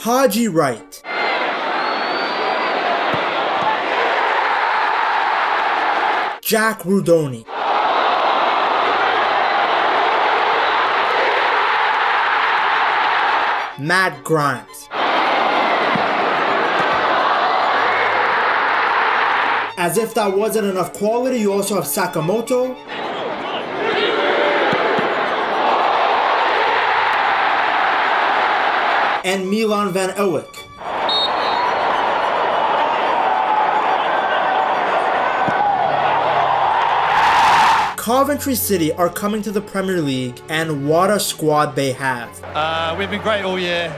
Haji Wright, Jack Rudoni, Matt Grimes. As if that wasn't enough quality, you also have Sakamoto, and Milan van Ewijk. Coventry City are coming to the Premier League, and what a squad they have. We've been great all year.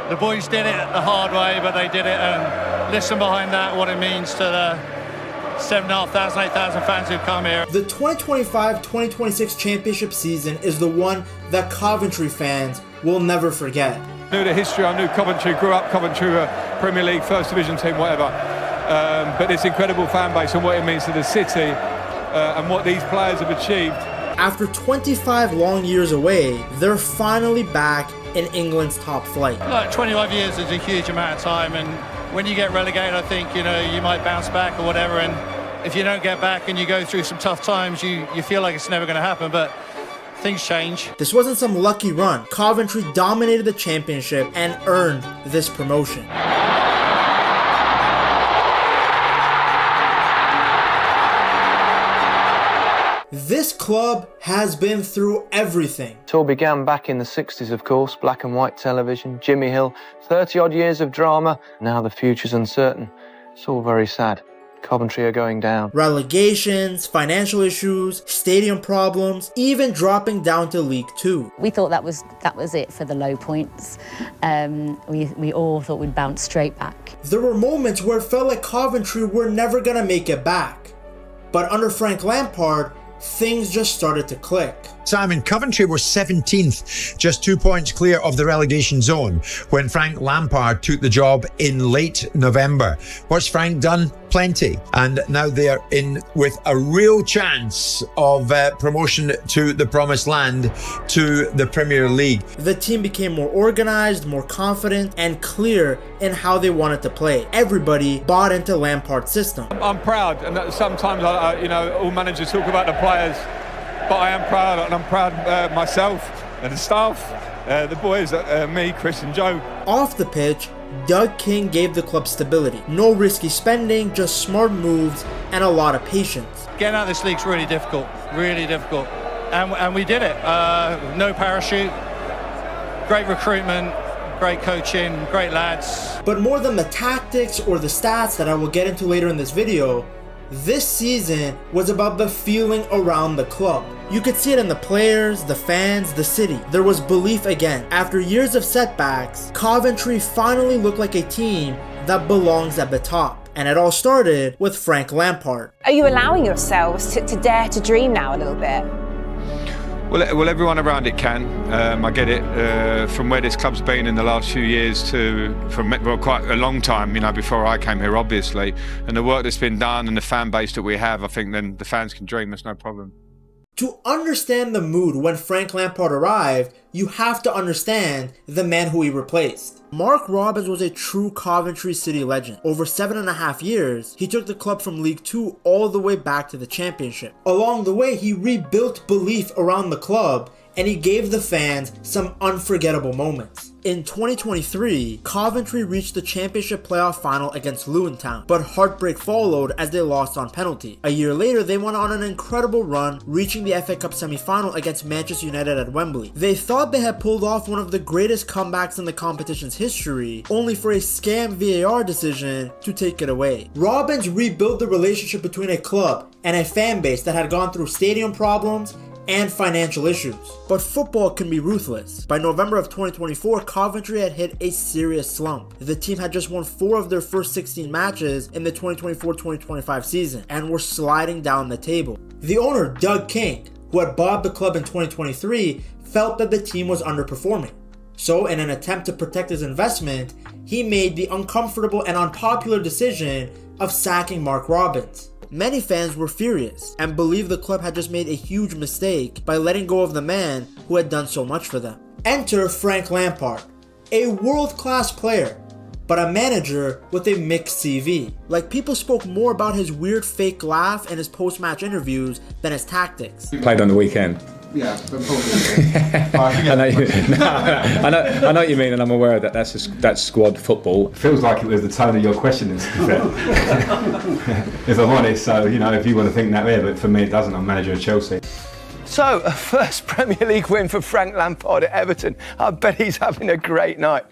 The boys did it the hard way, but they did it, and listen behind that, what it means to the 7,500, 8,000 fans who've come here. The 2025-2026 championship season is the one that Coventry fans will never forget. I knew the history, I knew Coventry, grew up Coventry, Premier League, First Division team, whatever. But this incredible fan base and what it means to the city and what these players have achieved. After 25 long years away, they're finally back in England's top flight. Like 25 years is a huge amount of time, and when you get relegated, I think, you might bounce back or whatever, and if you don't get back and you go through some tough times, you feel like it's never going to happen, but things change. This wasn't some lucky run. Coventry dominated the championship and earned this promotion. This club has been through everything. It all began back in the 60s, of course, black and white television, Jimmy Hill, 30-odd years of drama. Now the future's uncertain. It's all very sad. Coventry are going down. Relegations, financial issues, stadium problems, even dropping down to League Two. We thought that was it for the low points. We all thought we'd bounce straight back. There were moments where it felt like Coventry were never going to make it back. But under Frank Lampard, things just started to click. Simon, Coventry were 17th, just 2 points clear of the relegation zone when Frank Lampard took the job in late November. What's Frank done? Plenty. And now they're in with a real chance of promotion to the promised land, to the Premier League. The team became more organized, more confident, and clear in how they wanted to play. Everybody bought into Lampard's system. I'm proud, and sometimes, all managers talk about the players, but I am proud, and I'm proud myself and the staff, the boys, me, Chris and Joe. Off the pitch, Doug King gave the club stability. No risky spending, just smart moves and a lot of patience. Getting out of this league's really difficult, and we did it. No parachute, great recruitment, great coaching, great lads. But more than the tactics or the stats that I will get into later in this video, this season was about the feeling around the club. You could see it in the players, the fans, the city. There was belief again. After years of setbacks, Coventry finally looked like a team that belongs at the top. And it all started with Frank Lampard. Are you allowing yourselves to dare to dream now a little bit? Well, everyone around it can. I get it. From where this club's been in the last few years from quite a long time, before I came here, obviously. And the work that's been done and the fan base that we have, I think then the fans can dream. There's no problem. To understand the mood when Frank Lampard arrived, you have to understand the man who he replaced. Mark Robins was a true Coventry City legend. Over 7.5 years, he took the club from League Two all the way back to the Championship. Along the way, he rebuilt belief around the club, and he gave the fans some unforgettable moments. In 2023, Coventry reached the Championship playoff final against Luton Town, but heartbreak followed as they lost on penalty. A year later, they went on an incredible run, reaching the FA Cup semi-final against Manchester United at Wembley. They thought they had pulled off one of the greatest comebacks in the competition's history, only for a scam VAR decision to take it away. Robins rebuilt the relationship between a club and a fan base that had gone through stadium problems and financial issues. But football can be ruthless. By November of 2024, Coventry had hit a serious slump. The team had just won 4 of their first 16 matches in the 2024-2025 season and were sliding down the table. The owner, Doug King, who had bought the club in 2023, felt that the team was underperforming. So in an attempt to protect his investment, he made the uncomfortable and unpopular decision of sacking Mark Robins. Many fans were furious and believed the club had just made a huge mistake by letting go of the man who had done so much for them. Enter Frank Lampard. A world-class player, but a manager with a mixed CV. Like, people spoke more about his weird fake laugh and his post-match interviews than his tactics. Played on the weekend. Yeah, I know what you mean, and I'm aware of that. That's squad football. It feels like it was the tone of your questioning, to be fair. If I'm honest, so if you want to think that way, but for me it doesn't. I'm manager of Chelsea. So, a first Premier League win for Frank Lampard at Everton. I bet he's having a great night.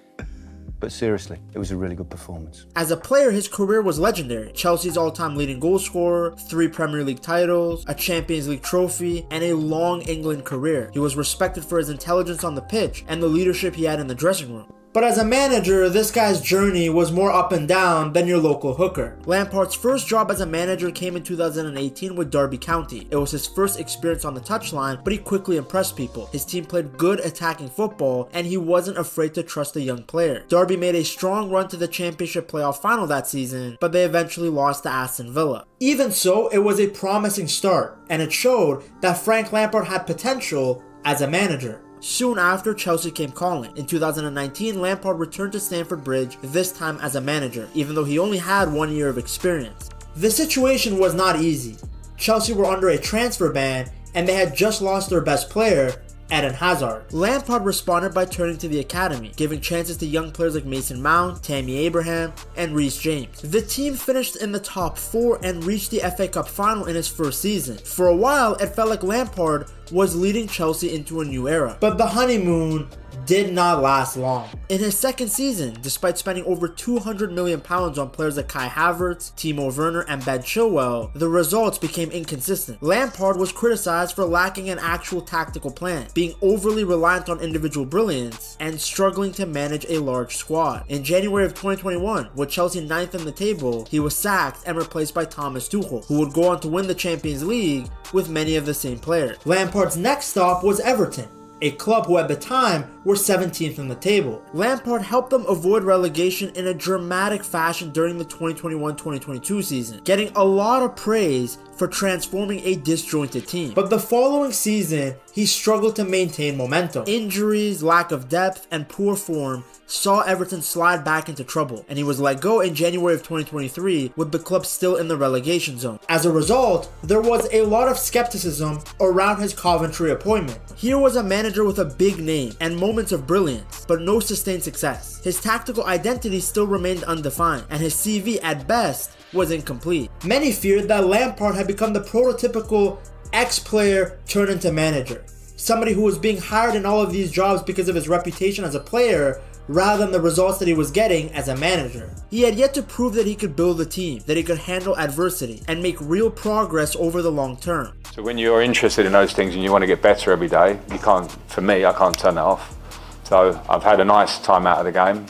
But seriously, it was a really good performance. As a player, his career was legendary. Chelsea's all-time leading goal scorer, 3 Premier League titles, a Champions League trophy, and a long England career. He was respected for his intelligence on the pitch and the leadership he had in the dressing room. But as a manager, this guy's journey was more up and down than your local hooker. Lampard's first job as a manager came in 2018 with Derby County. It was his first experience on the touchline, but he quickly impressed people. His team played good attacking football, and he wasn't afraid to trust a young player. Derby made a strong run to the Championship playoff final that season, but they eventually lost to Aston Villa. Even so, it was a promising start, and it showed that Frank Lampard had potential as a manager. Soon after, Chelsea came calling. In 2019, Lampard returned to Stamford Bridge, this time as a manager, even though he only had 1 year of experience. The situation was not easy. Chelsea were under a transfer ban, and they had just lost their best player, Eden Hazard. Lampard responded by turning to the academy, giving chances to young players like Mason Mount, Tammy Abraham, and Reece James. The team finished in the top 4 and reached the FA Cup final in his first season. For a while, it felt like Lampard was leading Chelsea into a new era. But the honeymoon did not last long. In his second season, despite spending over £200 million on players like Kai Havertz, Timo Werner, and Ben Chilwell, the results became inconsistent. Lampard was criticized for lacking an actual tactical plan, being overly reliant on individual brilliance, and struggling to manage a large squad. In January of 2021, with Chelsea 9th in the table, he was sacked and replaced by Thomas Tuchel, who would go on to win the Champions League with many of the same players. Lampard's next stop was Everton, a club who at the time were 17th in the table. Lampard helped them avoid relegation in a dramatic fashion during the 2021-2022 season, getting a lot of praise for transforming a disjointed team. But the following season, he struggled to maintain momentum. Injuries, lack of depth, and poor form saw Everton slide back into trouble, and he was let go in January of 2023 with the club still in the relegation zone. As a result, there was a lot of skepticism around his Coventry appointment. Here was a manager with a big name and moments of brilliance, but no sustained success. His tactical identity still remained undefined, and his CV at best was incomplete. Many feared that Lampard had become the prototypical ex-player turned into manager, somebody who was being hired in all of these jobs because of his reputation as a player rather than the results that he was getting as a manager. He had yet to prove that he could build a team, that he could handle adversity, and make real progress over the long term. So when you're interested in those things and you want to get better every day, I can't turn that off. So I've had a nice time out of the game,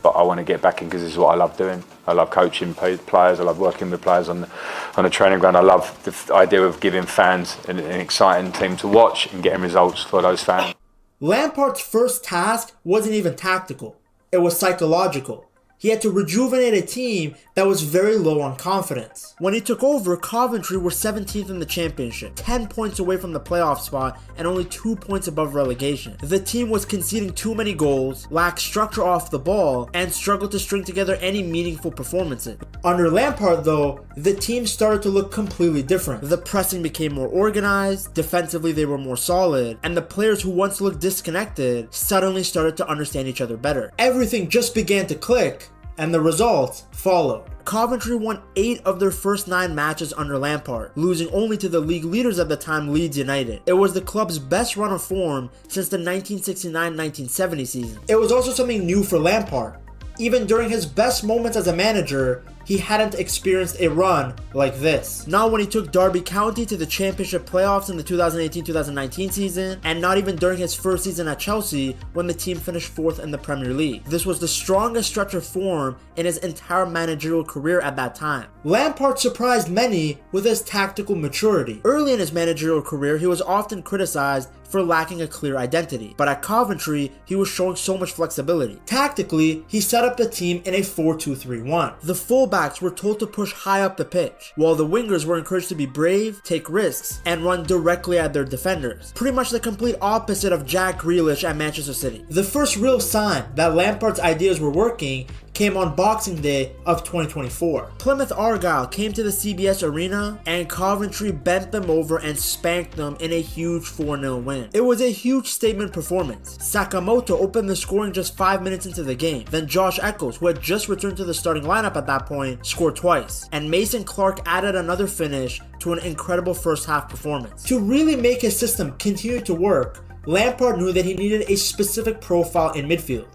but I want to get back in because this is what I love doing. I love coaching players, I love working with players on the training ground. I love the idea of giving fans an exciting team to watch and getting results for those fans. Lampard's first task wasn't even tactical, it was psychological. He had to rejuvenate a team that was very low on confidence. When he took over, Coventry were 17th in the championship, 10 points away from the playoff spot and only 2 points above relegation. The team was conceding too many goals, lacked structure off the ball, and struggled to string together any meaningful performances. Under Lampard though, the team started to look completely different. The pressing became more organized, defensively they were more solid, and the players who once looked disconnected suddenly started to understand each other better. Everything just began to click, and the results followed. Coventry won 8 of their first 9 matches under Lampard, losing only to the league leaders at the time, Leeds United. It was the club's best run of form since the 1969-1970 season. It was also something new for Lampard. Even during his best moments as a manager, he hadn't experienced a run like this. Not when he took Derby County to the Championship playoffs in the 2018-2019 season, and not even during his first season at Chelsea when the team finished 4th in the Premier League. This was the strongest stretch of form in his entire managerial career at that time. Lampard surprised many with his tactical maturity. Early in his managerial career, he was often criticized for lacking a clear identity, but at Coventry, he was showing so much flexibility. Tactically, he set up the team in a 4-2-3-1. The fullback fullbacks were told to push high up the pitch, while the wingers were encouraged to be brave, take risks, and run directly at their defenders. Pretty much the complete opposite of Jack Grealish at Manchester City. The first real sign that Lampard's ideas were working came on Boxing Day of 2024. Plymouth Argyle came to the CBS Arena and Coventry bent them over and spanked them in a huge 4-0 win. It was a huge statement performance. Sakamoto opened the scoring just 5 minutes into the game. Then Josh Eccles, who had just returned to the starting lineup at that point, scored twice. And Mason Clark added another finish to an incredible first half performance. To really make his system continue to work, Lampard knew that he needed a specific profile in midfield.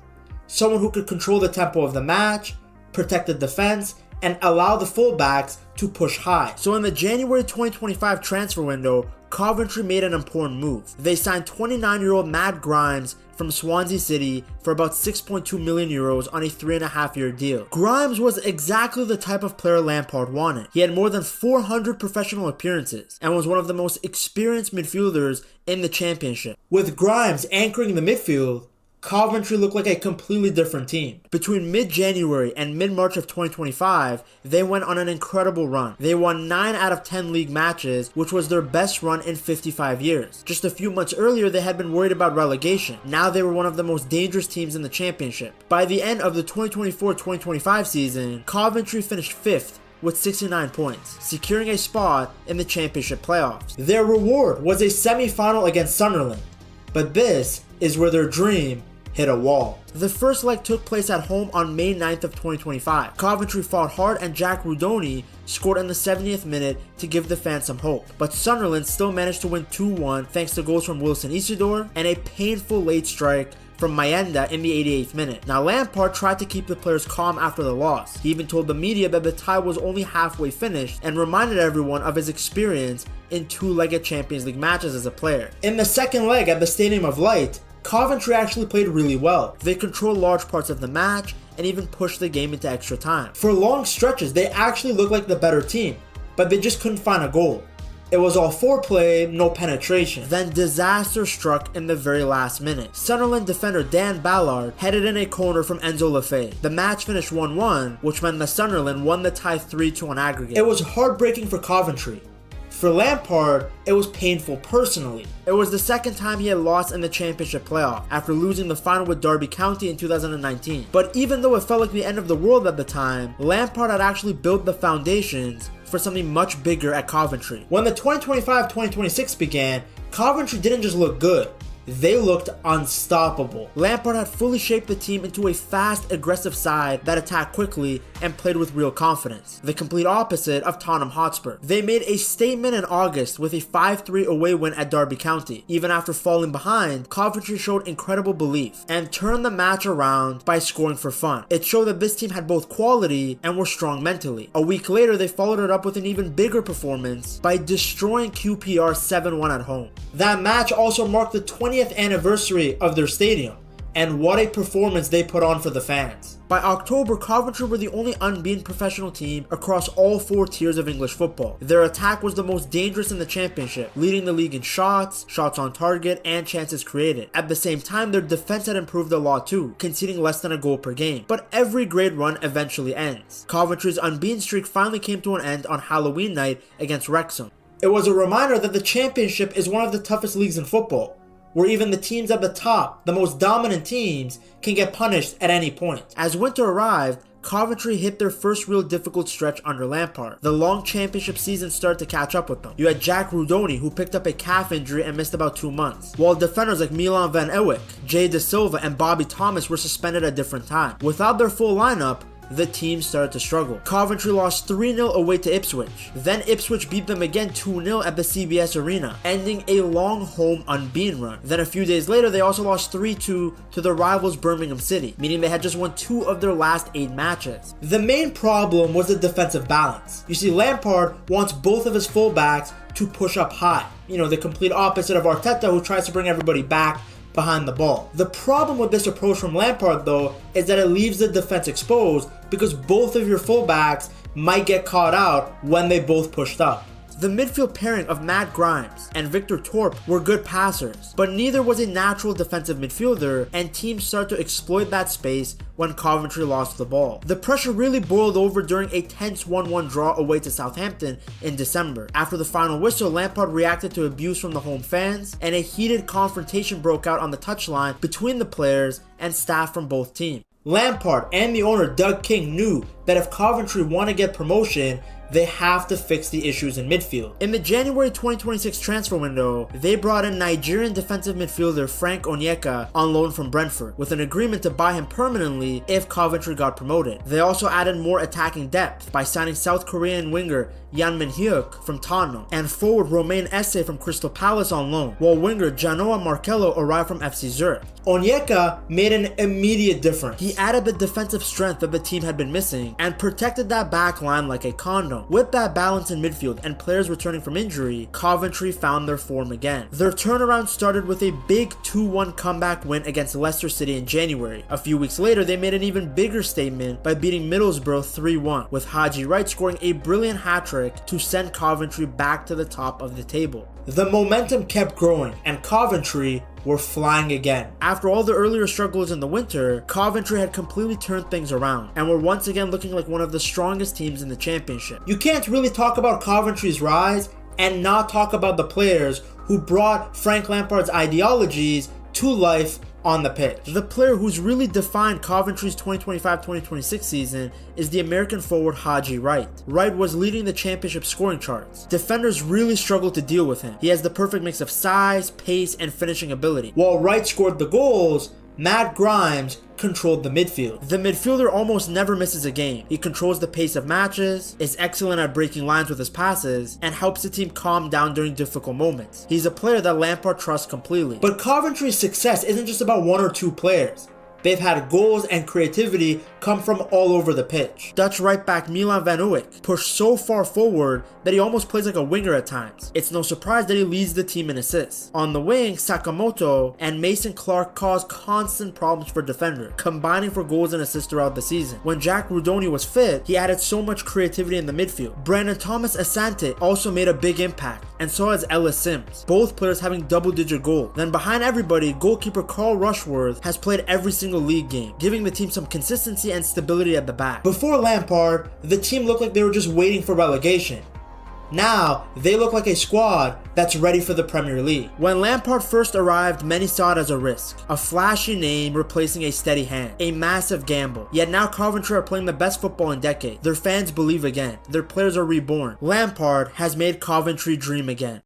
Someone who could control the tempo of the match, protect the defense, and allow the fullbacks to push high. So in the January 2025 transfer window, Coventry made an important move. They signed 29-year-old Matt Grimes from Swansea City for about €6.2 million on a 3.5-year deal. Grimes was exactly the type of player Lampard wanted. He had more than 400 professional appearances and was one of the most experienced midfielders in the championship. With Grimes anchoring the midfield, Coventry looked like a completely different team. Between mid-January and mid-March of 2025, they went on an incredible run. They won 9 out of 10 league matches, which was their best run in 55 years. Just a few months earlier, they had been worried about relegation. Now they were one of the most dangerous teams in the championship. By the end of the 2024-2025 season, Coventry finished 5th with 69 points, securing a spot in the championship playoffs. Their reward was a semi-final against Sunderland, but this is where their dream hit a wall. The first leg took place at home on May 9th of 2025. Coventry fought hard and Jack Rudoni scored in the 70th minute to give the fans some hope. But Sunderland still managed to win 2-1 thanks to goals from Wilson Isidore and a painful late strike from Mayenda in the 88th minute. Now Lampard tried to keep the players calm after the loss. He even told the media that the tie was only halfway finished and reminded everyone of his experience in two-legged Champions League matches as a player. In the second leg at the Stadium of Light, Coventry actually played really well. They controlled large parts of the match and even pushed the game into extra time. For long stretches, they actually looked like the better team, but they just couldn't find a goal. It was all foreplay, no penetration. Then disaster struck in the very last minute. Sunderland defender Dan Ballard headed in a corner from Enzo Lefebvre. The match finished 1-1, which meant that Sunderland won the tie 3-2 on aggregate. It was heartbreaking for Coventry. For Lampard, it was painful personally. It was the second time he had lost in the championship playoff, after losing the final with Derby County in 2019. But even though it felt like the end of the world at the time, Lampard had actually built the foundations for something much bigger at Coventry. When the 2025-2026 began, Coventry didn't just look good, they looked unstoppable. Lampard had fully shaped the team into a fast, aggressive side that attacked quickly and played with real confidence. The complete opposite of Tottenham Hotspur. They made a statement in August with a 5-3 away win at Derby County. Even after falling behind, Coventry showed incredible belief and turned the match around by scoring for fun. It showed that this team had both quality and were strong mentally. A week later, they followed it up with an even bigger performance by destroying QPR 7-1 at home. That match also marked the 20th anniversary of their stadium, and what a performance they put on for the fans. By October, Coventry were the only unbeaten professional team across all 4 tiers of English football. Their attack was the most dangerous in the championship, leading the league in shots, shots on target, and chances created. At the same time, their defense had improved a lot too, conceding less than a goal per game. But every great run eventually ends. Coventry's unbeaten streak finally came to an end on Halloween night against Wrexham. It was a reminder that the championship is one of the toughest leagues in football, where even the teams at the top, the most dominant teams, can get punished at any point. As winter arrived, Coventry hit their first real difficult stretch under Lampard. The long championship season started to catch up with them. You had Jack Rudoni, who picked up a calf injury and missed about 2 months, while defenders like Milan Van Ewijk, Jay De Silva, and Bobby Thomas were suspended at different times. Without their full lineup, the team started to struggle. Coventry lost 3-0 away to Ipswich. Then Ipswich beat them again 2-0 at the CBS Arena, ending a long home unbeaten run. Then a few days later, they also lost 3-2 to their rivals Birmingham City, meaning they had just won 2 of their last 8 matches. The main problem was the defensive balance. You see, Lampard wants both of his fullbacks to push up high. You know, the complete opposite of Arteta, who tries to bring everybody back behind the ball. The problem with this approach from Lampard, though, is that it leaves the defense exposed because both of your fullbacks might get caught out when they both pushed up. The midfield pairing of Matt Grimes and Victor Torp were good passers, but neither was a natural defensive midfielder, and teams started to exploit that space when Coventry lost the ball. The pressure really boiled over during a tense 1-1 draw away to Southampton in December. After the final whistle, Lampard reacted to abuse from the home fans, and a heated confrontation broke out on the touchline between the players and staff from both teams. Lampard and the owner Doug King knew that if Coventry want to get promotion, they have to fix the issues in midfield. In the January 2026 transfer window, they brought in Nigerian defensive midfielder Frank Onyeka on loan from Brentford, with an agreement to buy him permanently if Coventry got promoted. They also added more attacking depth by signing South Korean winger Yan Min-hyuk from Tottenham and forward Romain Esse from Crystal Palace on loan, while winger Janoa Markello arrived from FC Zurich. Onyeka made an immediate difference. He added the defensive strength that the team had been missing and protected that back line like a condom. With that balance in midfield and players returning from injury, Coventry found their form again. Their turnaround started with a big 2-1 comeback win against Leicester City in January. A few weeks later, they made an even bigger statement by beating Middlesbrough 3-1, with Haji Wright scoring a brilliant hat-trick to send Coventry back to the top of the table. The momentum kept growing, and Coventry were flying again. After all the earlier struggles in the winter, Coventry had completely turned things around and were once again looking like one of the strongest teams in the championship. You can't really talk about Coventry's rise and not talk about the players who brought Frank Lampard's ideologies to life on the pitch. The player who's really defined Coventry's 2025-2026 season is the American forward Haji Wright. Wright was leading the championship scoring charts. Defenders really struggled to deal with him. He has the perfect mix of size, pace, and finishing ability. While Wright scored the goals, Matt Grimes controlled the midfield. The midfielder almost never misses a game. He controls the pace of matches, is excellent at breaking lines with his passes, and helps the team calm down during difficult moments. He's a player that Lampard trusts completely. But Coventry's success isn't just about one or two players. They've had goals and creativity come from all over the pitch. Dutch right back Milan van Uyck pushed so far forward that he almost plays like a winger at times. It's no surprise that he leads the team in assists. On the wing, Sakamoto and Mason Clark caused constant problems for defenders, combining for goals and assists throughout the season. When Jack Rudoni was fit, he added so much creativity in the midfield. Brandon Thomas Asante also made a big impact, and so has Ellis Sims, both players having double-digit goals. Then behind everybody, goalkeeper Carl Rushworth has played every single league game, giving the team some consistency and stability at the back. Before Lampard, the team looked like they were just waiting for relegation. Now, they look like a squad that's ready for the Premier League. When Lampard first arrived, many saw it as a risk. A flashy name replacing a steady hand. A massive gamble. Yet now Coventry are playing the best football in decades. Their fans believe again. Their players are reborn. Lampard has made Coventry dream again.